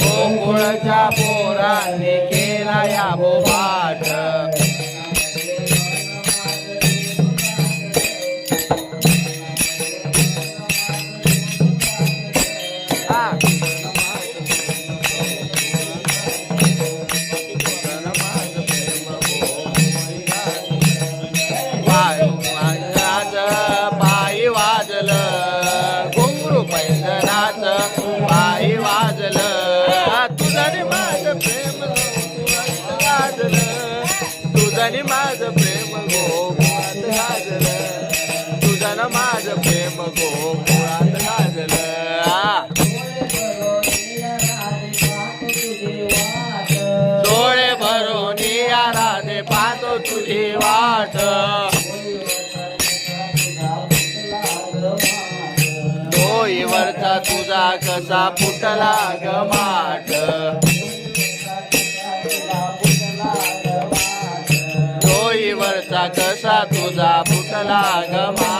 गोकुळच्या पोराने केला या बोबाट पायी वाजलं घुंगरू पैंजनाच पायी वाजलं तुझं माझं प्रेम गाजलं तुझं माझं प्रेम गोकुळात गाजलं तुझं माझं प्रेम गोकुळात गाजलं डोळे भरून या राधे पाहतो तुझी वाट डोईवरचा तुझा कसा फुटला ग माठ डोईवरचा कसा तुझा फुटला ग माठ